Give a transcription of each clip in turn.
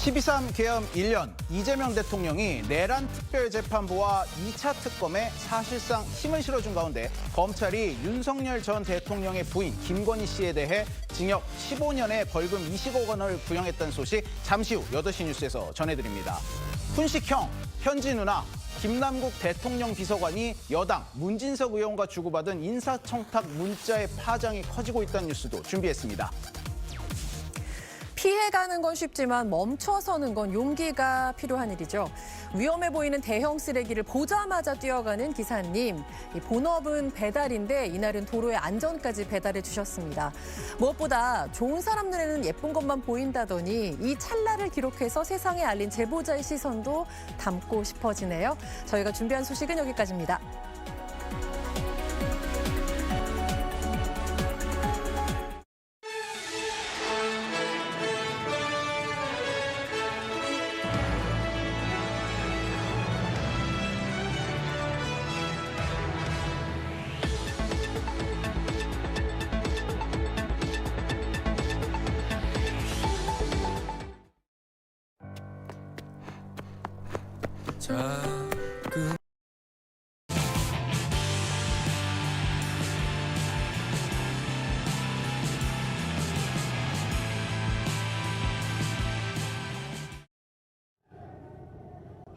12.3 계엄 1년, 이재명 대통령이 내란 특별재판부와 2차 특검에 사실상 힘을 실어준 가운데 검찰이 윤석열 전 대통령의 부인 김건희 씨에 대해 징역 15년에 벌금 20억 원을 구형했다는 소식 잠시 후 8시 뉴스에서 전해드립니다. 훈식형, 현지 누나, 김남국 대통령 비서관이 여당 문진석 의원과 주고받은 인사청탁 문자의 파장이 커지고 있다는 뉴스도 준비했습니다. 피해가는 건 쉽지만 멈춰서는 건 용기가 필요한 일이죠. 위험해 보이는 대형 쓰레기를 보자마자 뛰어가는 기사님. 본업은 배달인데 이날은 도로의 안전까지 배달해 주셨습니다. 무엇보다 좋은 사람 눈에는 예쁜 것만 보인다더니 이 찰나를 기록해서 세상에 알린 제보자의 시선도 담고 싶어지네요. 저희가 준비한 소식은 여기까지입니다.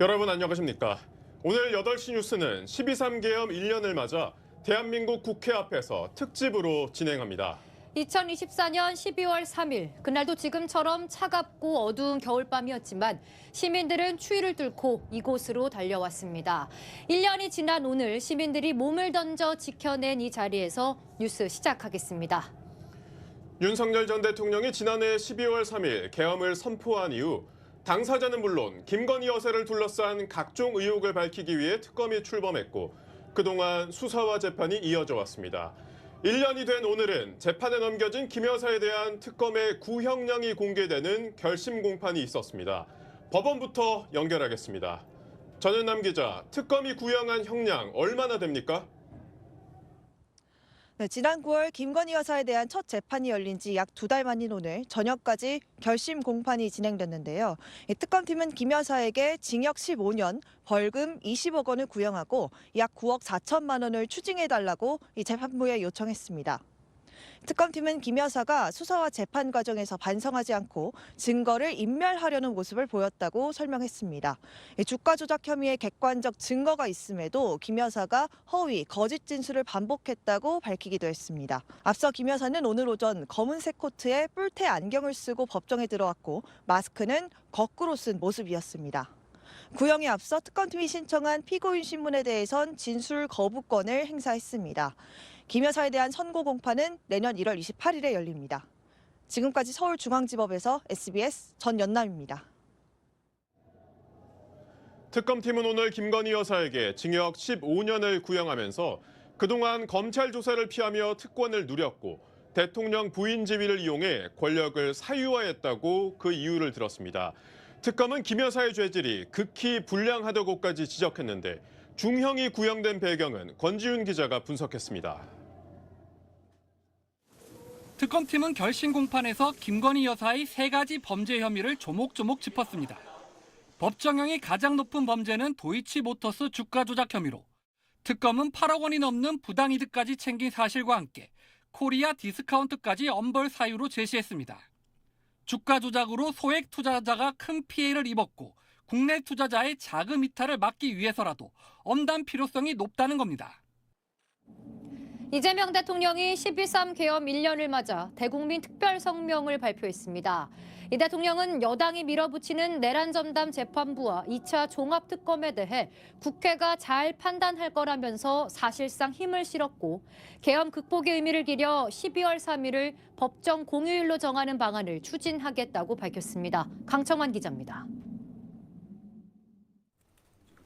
여러분 안녕하십니까? 오늘 8시 뉴스는 12.3 계엄 1년을 맞아 대한민국 국회 앞에서 특집으로 진행합니다. 2024년 12월 3일, 그날도 지금처럼 차갑고 어두운 겨울밤이었지만 시민들은 추위를 뚫고 이곳으로 달려왔습니다. 1년이 지난 오늘 시민들이 몸을 던져 지켜낸 이 자리에서 뉴스 시작하겠습니다. 윤석열 전 대통령이 지난해 12월 3일 계엄을 선포한 이후 당사자는 물론 김건희 여사를 둘러싼 각종 의혹을 밝히기 위해 특검이 출범했고 그동안 수사와 재판이 이어져 왔습니다. 1년이 된 오늘은 재판에 넘겨진 김 여사에 대한 특검의 구형량이 공개되는 결심 공판이 있었습니다. 법원부터 연결하겠습니다. 전현남 기자, 특검이 구형한 형량 얼마나 됩니까? 네, 지난 9월 김건희 여사에 대한 첫 재판이 열린 지 약 2달 만인 오늘 저녁까지 결심 공판이 진행됐는데요. 특검팀은 김 여사에게 징역 15년, 벌금 20억 원을 구형하고 약 9억 4천만 원을 추징해달라고 재판부에 요청했습니다. 특검팀은 김 여사가 수사와 재판 과정에서 반성하지 않고 증거를 인멸하려는 모습을 보였다고 설명했습니다. 주가 조작 혐의의 객관적 증거가 있음에도 김 여사가 허위, 거짓 진술을 반복했다고 밝히기도 했습니다. 앞서 김 여사는 오늘 오전 검은색 코트에 뿔테 안경을 쓰고 법정에 들어왔고 마스크는 거꾸로 쓴 모습이었습니다. 구형에 앞서 특검팀이 신청한 피고인 신문에 대해선 진술 거부권을 행사했습니다. 김 여사에 대한 선고 공판은 내년 1월 28일에 열립니다. 지금까지 서울중앙지법에서 SBS 전연남입니다. 특검팀은 오늘 김건희 여사에게 징역 15년을 구형하면서 그동안 검찰 조사를 피하며 특권을 누렸고 대통령 부인 지위를 이용해 권력을 사유화했다고 그 이유를 들었습니다. 특검은 김 여사의 죄질이 극히 불량하다고까지 지적했는데 중형이 구형된 배경은 권지윤 기자가 분석했습니다. 특검팀은 결심 공판에서 김건희 여사의 3가지 범죄 혐의를 조목조목 짚었습니다. 법정형이 가장 높은 범죄는 도이치모터스 주가 조작 혐의로 특검은 8억 원이 넘는 부당이득까지 챙긴 사실과 함께 코리아 디스카운트까지 엄벌 사유로 제시했습니다. 주가 조작으로 소액 투자자가 큰 피해를 입었고 국내 투자자의 자금 이탈을 막기 위해서라도 엄단 필요성이 높다는 겁니다. 이재명 대통령이 12.3 계엄 1년을 맞아 대국민 특별 성명을 발표했습니다. 이 대통령은 여당이 밀어붙이는 내란 전담 재판부와 2차 종합특검에 대해 국회가 잘 판단할 거라면서 사실상 힘을 실었고 계엄 극복의 의미를 기려 12월 3일을 법정 공휴일로 정하는 방안을 추진하겠다고 밝혔습니다. 강청환 기자입니다.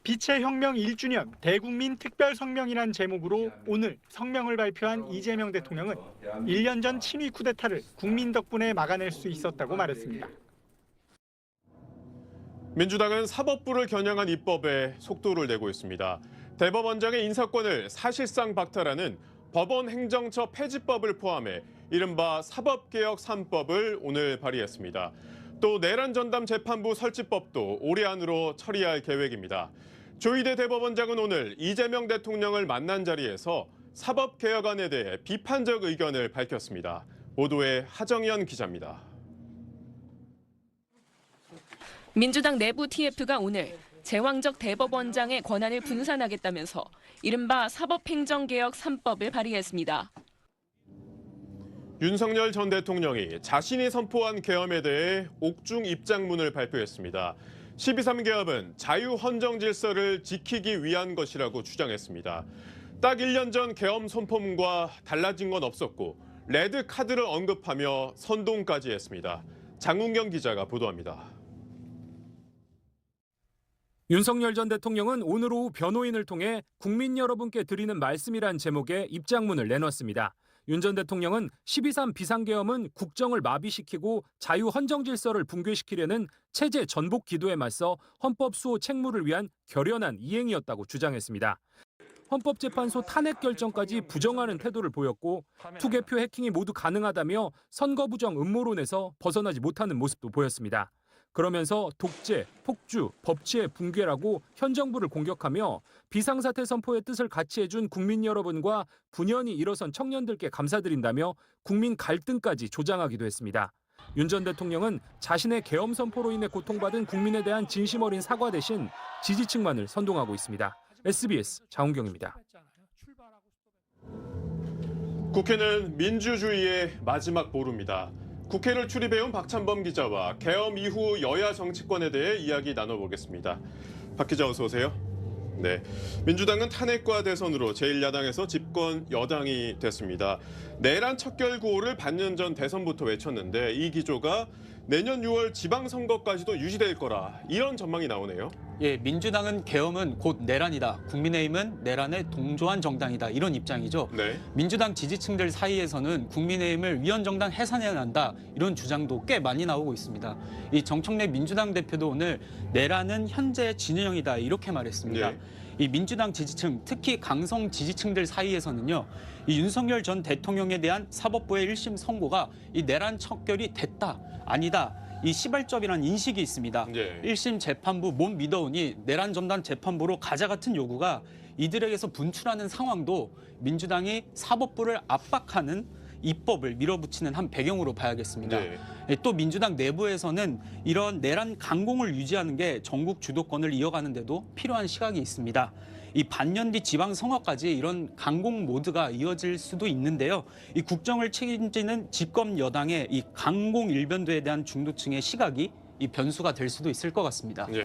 빛의 혁명 1주년 대국민 특별성명이란 제목으로 오늘 성명을 발표한 이재명 대통령은 1년 전 친위 쿠데타를 국민 덕분에 막아낼 수 있었다고 말했습니다. 민주당은 사법부를 겨냥한 입법에 속도를 내고 있습니다. 대법원장의 인사권을 사실상 박탈하는 법원 행정처 폐지법을 포함해 이른바 사법개혁 3법을 오늘 발의했습니다. 또 내란 전담 재판부 설치법도 올해 안으로 처리할 계획입니다. 조희대 대법원장은 오늘 이재명 대통령을 만난 자리에서 사법개혁안에 대해 비판적 의견을 밝혔습니다. 보도에 하정연 기자입니다. 민주당 내부 TF가 오늘 제왕적 대법원장의 권한을 분산하겠다면서 이른바 사법행정개혁 3법을 발의했습니다. 윤석열 전 대통령이 자신이 선포한 계엄에 대해 옥중 입장문을 발표했습니다. 12.3 계엄은 자유헌정 질서를 지키기 위한 것이라고 주장했습니다. 딱 1년 전 계엄 선포문과 달라진 건 없었고 레드 카드를 언급하며 선동까지 했습니다. 장훈경 기자가 보도합니다. 윤석열 전 대통령은 오늘 오후 변호인을 통해 국민 여러분께 드리는 말씀이란 제목의 입장문을 내놨습니다. 윤 전 대통령은 12.3 비상계엄은 국정을 마비시키고 자유헌정 질서를 붕괴시키려는 체제 전복 기도에 맞서 헌법 수호 책무를 위한 결연한 이행이었다고 주장했습니다. 헌법재판소 탄핵 결정까지 부정하는 태도를 보였고 투개표 해킹이 모두 가능하다며 선거 부정 음모론에서 벗어나지 못하는 모습도 보였습니다. 그러면서 독재, 폭주, 법치의 붕괴라고 현 정부를 공격하며 비상사태 선포의 뜻을 같이 해준 국민 여러분과 분연히 일어선 청년들께 감사드린다며 국민 갈등까지 조장하기도 했습니다. 윤 전 대통령은 자신의 계엄 선포로 인해 고통받은 국민에 대한 진심 어린 사과 대신 지지층만을 선동하고 있습니다. SBS 장훈경입니다. 국회는 민주주의의 마지막 보루입니다. 국회를 출입해온 박찬범 기자와 계엄 이후 여야 정치권에 대해 이야기 나눠보겠습니다. 박 기자 어서 오세요. 네, 민주당은 탄핵과 대선으로 제1야당에서 집권 여당이 됐습니다. 내란 척결 구호를 반년 전 대선부터 외쳤는데 이 기조가 내년 6월 지방선거까지도 유지될 거라 이런 전망이 나오네요. 예, 민주당은 계엄은 곧 내란이다. 국민의힘은 내란에 동조한 정당이다. 이런 입장이죠. 네. 민주당 지지층들 사이에서는 국민의힘을 위헌정당 해산해야 한다. 이런 주장도 꽤 많이 나오고 있습니다. 이 정청래 민주당 대표도 오늘 내란은 현재 진영이다. 이렇게 말했습니다. 네. 이 민주당 지지층, 특히 강성 지지층들 사이에서는요. 이 윤석열 전 대통령에 대한 사법부의 1심 선고가 이 내란 척결이 됐다. 아니다. 이 시발점이라는 인식이 있습니다. 네. 1심 재판부 못 믿어오니 내란 전담 재판부로 가자 같은 요구가 이들에게서 분출하는 상황도 민주당이 사법부를 압박하는 입법을 밀어붙이는 한 배경으로 봐야겠습니다. 네. 또 민주당 내부에서는 이런 내란 강공을 유지하는 게 전국 주도권을 이어가는 데도 필요한 시각이 있습니다. 이 반년 뒤 지방선거까지 이런 강공 모드가 이어질 수도 있는데요. 이 국정을 책임지는 집권 여당의 이 강공 일변도에 대한 중도층의 시각이 이 변수가 될 수도 있을 것 같습니다. 네.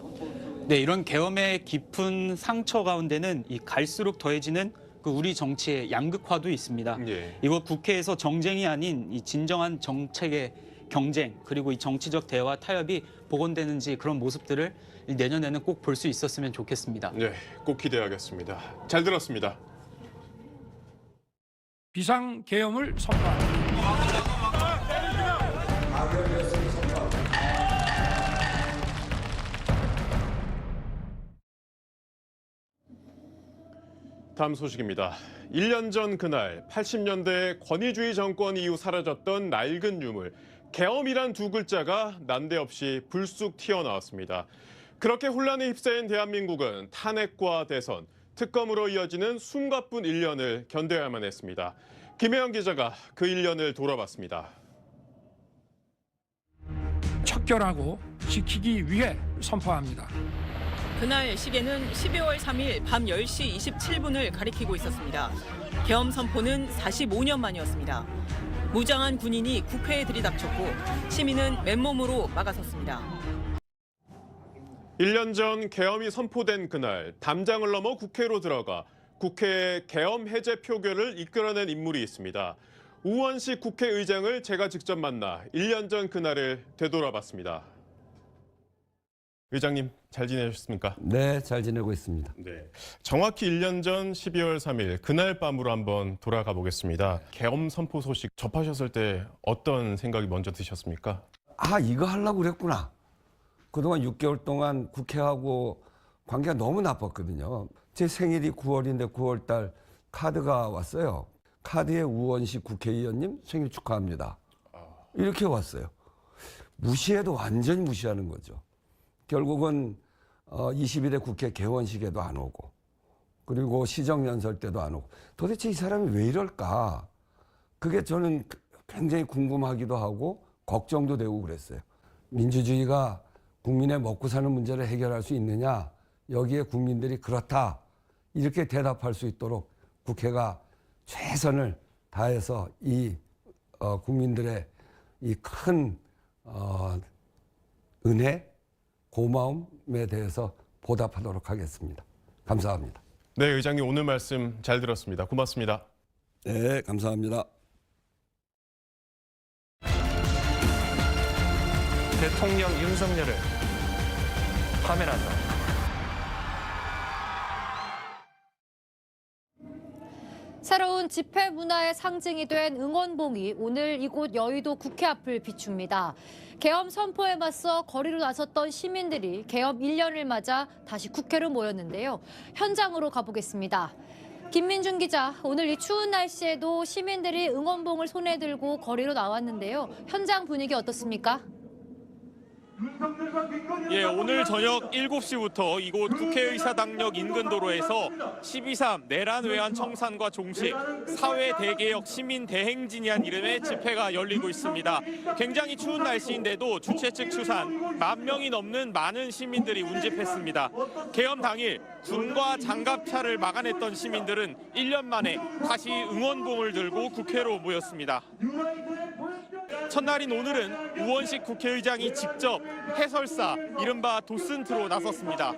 네, 이런 계엄의 깊은 상처 가운데는 이 갈수록 더해지는 그 우리 정치의 양극화도 있습니다. 예. 이거 국회에서 정쟁이 아닌 이 진정한 정책의 경쟁 그리고 이 정치적 대화 타협이 복원되는지 그런 모습들을 내년에는 꼭 볼 수 있었으면 좋겠습니다. 네, 꼭 기대하겠습니다. 잘 들었습니다. 비상계엄을 선포합니다. 다음 소식입니다. 1년 전 그날 80년대 권위주의 정권 이후 사라졌던 낡은 유물, 계엄이란 두 글자가 난데없이 불쑥 튀어나왔습니다. 그렇게 혼란에 휩싸인 대한민국은 탄핵과 대선, 특검으로 이어지는 숨가쁜 1년을 견뎌야만 했습니다. 김혜영 기자가 그 1년을 돌아봤습니다. 척결하고 지키기 위해 선포합니다. 그날 시계는 12월 3일 밤 10시 27분을 가리키고 있었습니다. 계엄 선포는 45년 만이었습니다. 무장한 군인이 국회에 들이닥쳤고 시민은 맨몸으로 막아섰습니다. 1년 전 계엄이 선포된 그날 담장을 넘어 국회로 들어가 국회의 계엄 해제 표결을 이끌어낸 인물이 있습니다. 우원식 국회의장을 제가 직접 만나 1년 전 그날을 되돌아봤습니다. 의장님 잘 지내셨습니까? 네, 잘 지내고 있습니다. 네, 정확히 1년 전 12월 3일 그날 밤으로 한번 돌아가 보겠습니다. 계엄 선포 소식 접하셨을 때 어떤 생각이 먼저 드셨습니까? 아, 이거 하려고 그랬구나. 그동안 6개월 동안 국회하고 관계가 너무 나빴거든요. 제 생일이 9월인데 9월 달 카드가 왔어요. 카드에 우원식 국회의원님 생일 축하합니다. 이렇게 왔어요. 무시해도 완전히 무시하는 거죠. 결국은 22대 국회 개원식에도 안 오고 그리고 시정연설 때도 안 오고 도대체 이 사람이 왜 이럴까? 그게 저는 굉장히 궁금하기도 하고 걱정도 되고 그랬어요. 민주주의가 국민의 먹고 사는 문제를 해결할 수 있느냐? 여기에 국민들이 그렇다. 이렇게 대답할 수 있도록 국회가 최선을 다해서 이 국민들의 이 큰 은혜, 고마움에 대해서 보답하도록 하겠습니다. 감사합니다. 네, 의장님 오늘 말씀 잘 들었습니다. 고맙습니다. 네, 감사합니다. 대통령 윤석열을 파면한다. 새로운 집회 문화의 상징이 된 응원봉이 오늘 이곳 여의도 국회 앞을 비춥니다. 계엄 선포에 맞서 거리로 나섰던 시민들이 계엄 1년을 맞아 다시 국회로 모였는데요. 현장으로 가보겠습니다. 김민준 기자, 오늘 이 추운 날씨에도 시민들이 응원봉을 손에 들고 거리로 나왔는데요. 현장 분위기 어떻습니까? 예, 오늘 저녁 7시부터 이곳 국회의사당역 인근 도로에서 12.3 내란 외환 청산과 종식 사회 대개혁 시민 대행진이란 이름의 집회가 열리고 있습니다. 굉장히 추운 날씨인데도 주최 측 추산 10,000명이 넘는 많은 시민들이 운집했습니다. 계엄 당일 군과 장갑차를 막아냈던 시민들은 1년 만에 다시 응원봉을 들고 국회로 모였습니다. 첫날인 오늘은 우원식 국회의장이 직접 해설사 이른바 도슨트로 나섰습니다.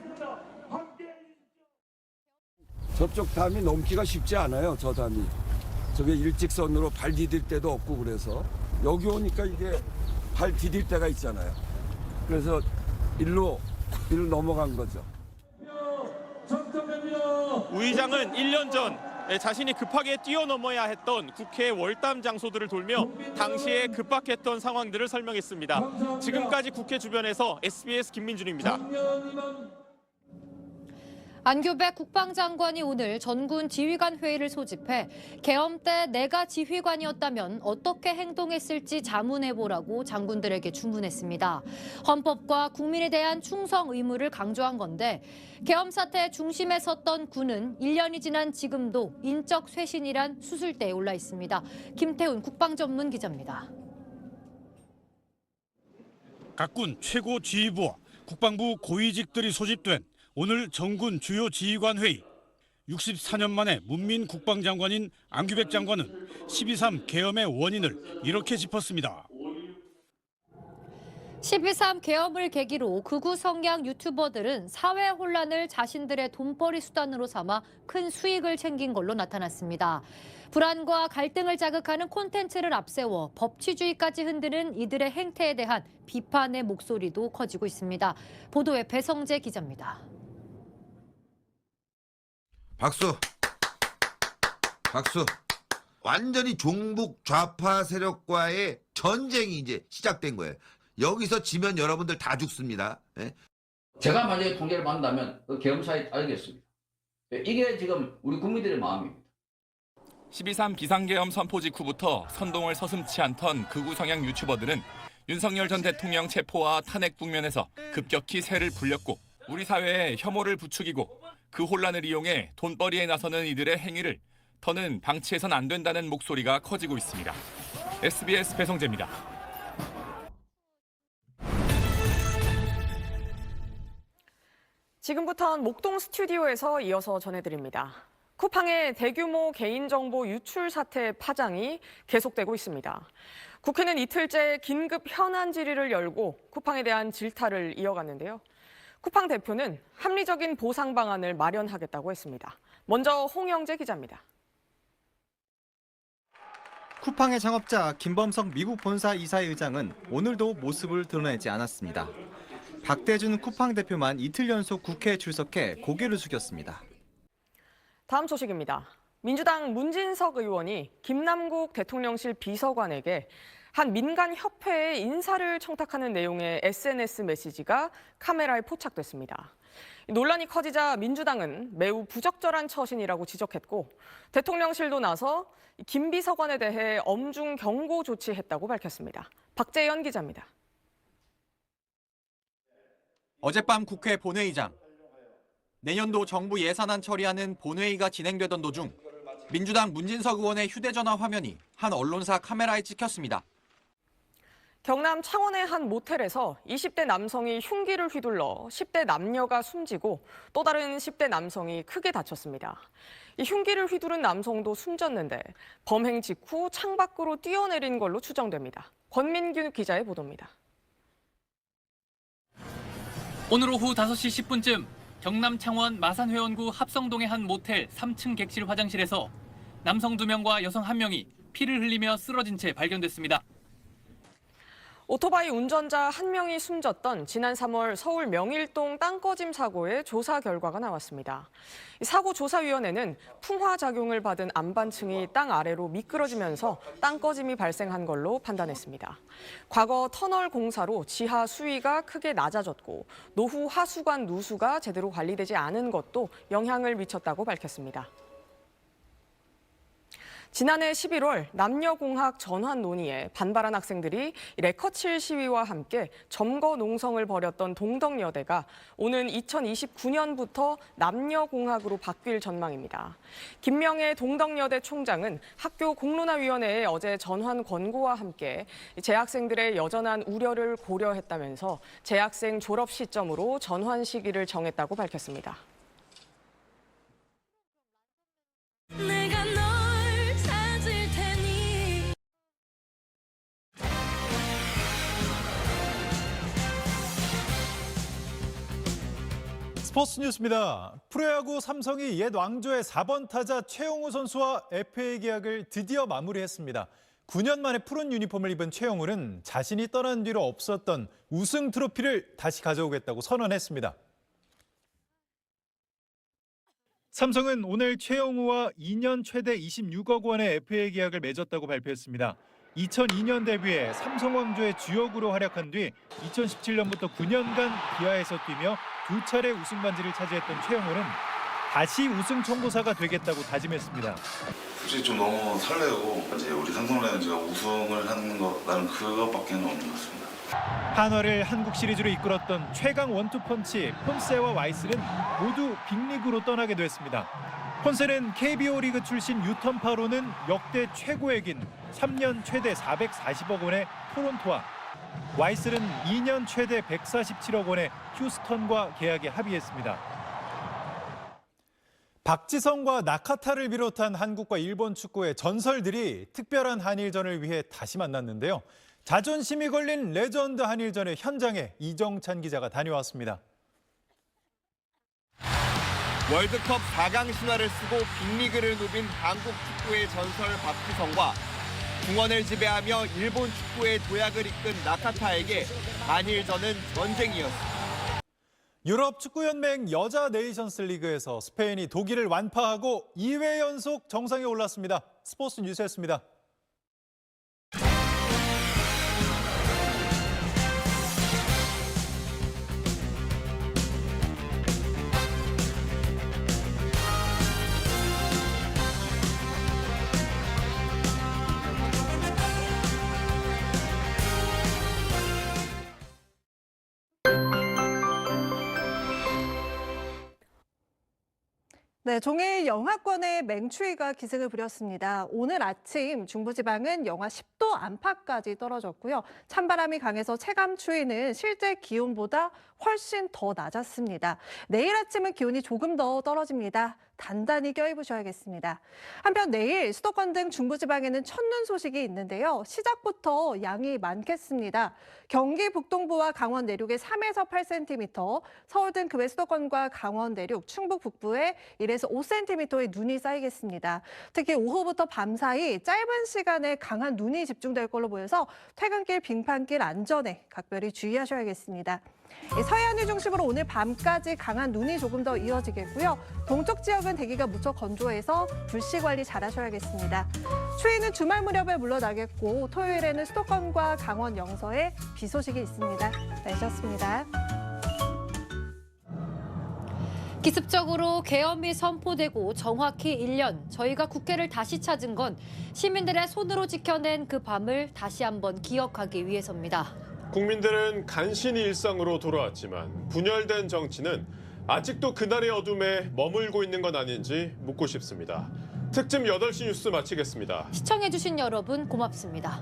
저쪽 담이 넘기가 쉽지 않아요. 저 담이. 저게 일직선으로 발 디딜 데도 없고 그래서 여기 오니까 이게 발 디딜 데가 있잖아요. 그래서 일로 넘어간 거죠. 우 의장은 1년 전 자신이 급하게 뛰어넘어야 했던 국회 월담 장소들을 돌며 당시에 급박했던 상황들을 설명했습니다. 지금까지 국회 주변에서 SBS 김민준입니다. 안규백 국방장관이 오늘 전군 지휘관 회의를 소집해 계엄 때 내가 지휘관이었다면 어떻게 행동했을지 자문해보라고 장군들에게 주문했습니다. 헌법과 국민에 대한 충성 의무를 강조한 건데 계엄 사태 중심에 섰던 군은 1년이 지난 지금도 인적 쇄신이란 수술대에 올라 있습니다. 김태훈 국방전문 기자입니다. 각군 최고 지휘부와 국방부 고위직들이 소집된 오늘 정군 주요 지휘관 회의. 64년 만에 문민 국방장관인 안규백 장관은 12.3 계엄의 원인을 이렇게 짚었습니다. 12.3 계엄을 계기로 극우 성향 유튜버들은 사회 혼란을 자신들의 돈벌이 수단으로 삼아 큰 수익을 챙긴 걸로 나타났습니다. 불안과 갈등을 자극하는 콘텐츠를 앞세워 법치주의까지 흔드는 이들의 행태에 대한 비판의 목소리도 커지고 있습니다. 보도에 배성재 기자입니다. 박수. 완전히 종북 좌파 세력과의 전쟁이 이제 시작된 거예요. 여기서 지면 여러분들 다 죽습니다. 예? 제가 만약에 통제를 받는다면 그 계엄사에 따르겠습니다. 이게 지금 우리 국민들의 마음입니다. 12.3 비상계엄 선포 직후부터 선동을 서슴지 않던 극우 성향 유튜버들은 윤석열 전 대통령 체포와 탄핵 국면에서 급격히 세를 불렸고 우리 사회에 혐오를 부추기고 그 혼란을 이용해 돈벌이에 나서는 이들의 행위를 더는 방치해선 안 된다는 목소리가 커지고 있습니다. SBS 배성재입니다. 지금부터는 목동 스튜디오에서 이어서 전해드립니다. 쿠팡의 대규모 개인정보 유출 사태 파장이 계속되고 있습니다. 국회는 이틀째 긴급 현안 질의를 열고 쿠팡에 대한 질타를 이어갔는데요. 쿠팡 대표는 합리적인 보상 방안을 마련하겠다고 했습니다. 먼저 홍영재 기자입니다. 쿠팡의 창업자 김범석 미국 본사 이사회 의장은 오늘도 모습을 드러내지 않았습니다. 박대준 쿠팡 대표만 이틀 연속 국회에 출석해 고개를 숙였습니다. 다음 소식입니다. 민주당 문진석 의원이 김남국 대통령실 비서관에게 한 민간 협회의 인사를 청탁하는 내용의 SNS 메시지가 카메라에 포착됐습니다. 논란이 커지자 민주당은 매우 부적절한 처신이라고 지적했고 대통령실도 나서 김 비서관에 대해 엄중 경고 조치했다고 밝혔습니다. 박재현 기자입니다. 어젯밤 국회 본회의장. 내년도 정부 예산안 처리하는 본회의가 진행되던 도중 민주당 문진석 의원의 휴대전화 화면이 한 언론사 카메라에 찍혔습니다. 경남 창원의 한 모텔에서 20대 남성이 흉기를 휘둘러 10대 남녀가 숨지고 또 다른 10대 남성이 크게 다쳤습니다. 이 흉기를 휘두른 남성도 숨졌는데 범행 직후 창밖으로 뛰어내린 걸로 추정됩니다. 권민규 기자의 보도입니다. 오늘 오후 5시 10분쯤 경남 창원 마산회원구 합성동의 한 모텔 3층 객실 화장실에서 남성 2명과 여성 1명이 피를 흘리며 쓰러진 채 발견됐습니다. 오토바이 운전자 1명이 숨졌던 지난 3월 서울 명일동 땅꺼짐 사고의 조사 결과가 나왔습니다. 사고조사위원회는 풍화작용을 받은 안반층이 땅 아래로 미끄러지면서 땅꺼짐이 발생한 걸로 판단했습니다. 과거 터널 공사로 지하 수위가 크게 낮아졌고 노후 하수관 누수가 제대로 관리되지 않은 것도 영향을 미쳤다고 밝혔습니다. 지난해 11월 남녀공학 전환 논의에 반발한 학생들이 레커칠 시위와 함께 점거 농성을 벌였던 동덕여대가 오는 2029년부터 남녀공학으로 바뀔 전망입니다. 김명애 동덕여대 총장은 학교 공론화위원회에 어제 전환 권고와 함께 재학생들의 여전한 우려를 고려했다면서 재학생 졸업 시점으로 전환 시기를 정했다고 밝혔습니다. 스포츠 뉴스입니다. 프로야구 삼성이 옛 왕조의 4번 타자 최용우 선수와 FA 계약을 드디어 마무리했습니다. 9년 만에 푸른 유니폼을 입은 최용우는 자신이 떠난 뒤로 없었던 우승 트로피를 다시 가져오겠다고 선언했습니다. 삼성은 오늘 최용우와 2년 최대 26억 원의 FA 계약을 맺었다고 발표했습니다. 2002년 데뷔해 삼성 왕조의 주역으로 활약한 뒤 2017년부터 9년간 기아에서 뛰며 2차례 우승 반지를 차지했던 최용우는 다시 우승 청구사가 되겠다고 다짐했습니다. 솔직히 좀 너무 설레고 이제 우리 삼성라이온즈가 우승을 하는 거 나는 그것밖에 없는 것 같습니다. 한화를 한국 시리즈로 이끌었던 최강 원투펀치 폰세와 와이스는 모두 빅리그로 떠나게 됐습니다. 폰세는 KBO 리그 출신 유턴파로는 역대 최고액인 3년 최대 440억 원의 토론토와 와이스는 2년 최대 147억 원의 휴스턴과 계약에 합의했습니다. 박지성과 나카타를 비롯한 한국과 일본 축구의 전설들이 특별한 한일전을 위해 다시 만났는데요. 자존심이 걸린 레전드 한일전의 현장에 이정찬 기자가 다녀왔습니다. 월드컵 4강 신화를 쓰고 빅리그를 누빈 한국 축구의 전설 박지성과 중원을 지배하며 일본 축구의 도약을 이끈 나카타에게 한일전은 전쟁이었습니다. 유럽 축구연맹 여자 네이션스 리그에서 스페인이 독일을 완파하고 2회 연속 정상에 올랐습니다. 스포츠 뉴스였습니다. 네, 종일 영하권의 맹추위가 기승을 부렸습니다. 오늘 아침 중부지방은 영하 10도 안팎까지 떨어졌고요. 찬바람이 강해서 체감 추위는 실제 기온보다 훨씬 더 낮았습니다. 내일 아침은 기온이 조금 더 떨어집니다. 단단히 껴입으셔야겠습니다. 한편 내일 수도권 등 중부지방에는 첫눈 소식이 있는데요. 시작부터 양이 많겠습니다. 경기 북동부와 강원 내륙에 3에서 8cm, 서울 등 그 외 수도권과 강원 내륙, 충북 북부에 1에서 5cm의 눈이 쌓이겠습니다. 특히 오후부터 밤 사이 짧은 시간에 강한 눈이 집중될 걸로 보여서 퇴근길, 빙판길 안전에 각별히 주의하셔야겠습니다. 서해안을 중심으로 오늘 밤까지 강한 눈이 조금 더 이어지겠고요. 동쪽 지역은 대기가 무척 건조해서 불씨 관리 잘 하셔야겠습니다. 추위는 주말 무렵에 물러나겠고 토요일에는 수도권과 강원 영서에 비 소식이 있습니다. 날씨였습니다. 기습적으로 계엄이 선포되고 정확히 1년, 저희가 국회를 다시 찾은 건 시민들의 손으로 지켜낸 그 밤을 다시 한번 기억하기 위해서입니다. 국민들은 간신히 일상으로 돌아왔지만 분열된 정치는 아직도 그날의 어둠에 머물고 있는 건 아닌지 묻고 싶습니다. 특집 8시 뉴스 마치겠습니다. 시청해주신 여러분 고맙습니다.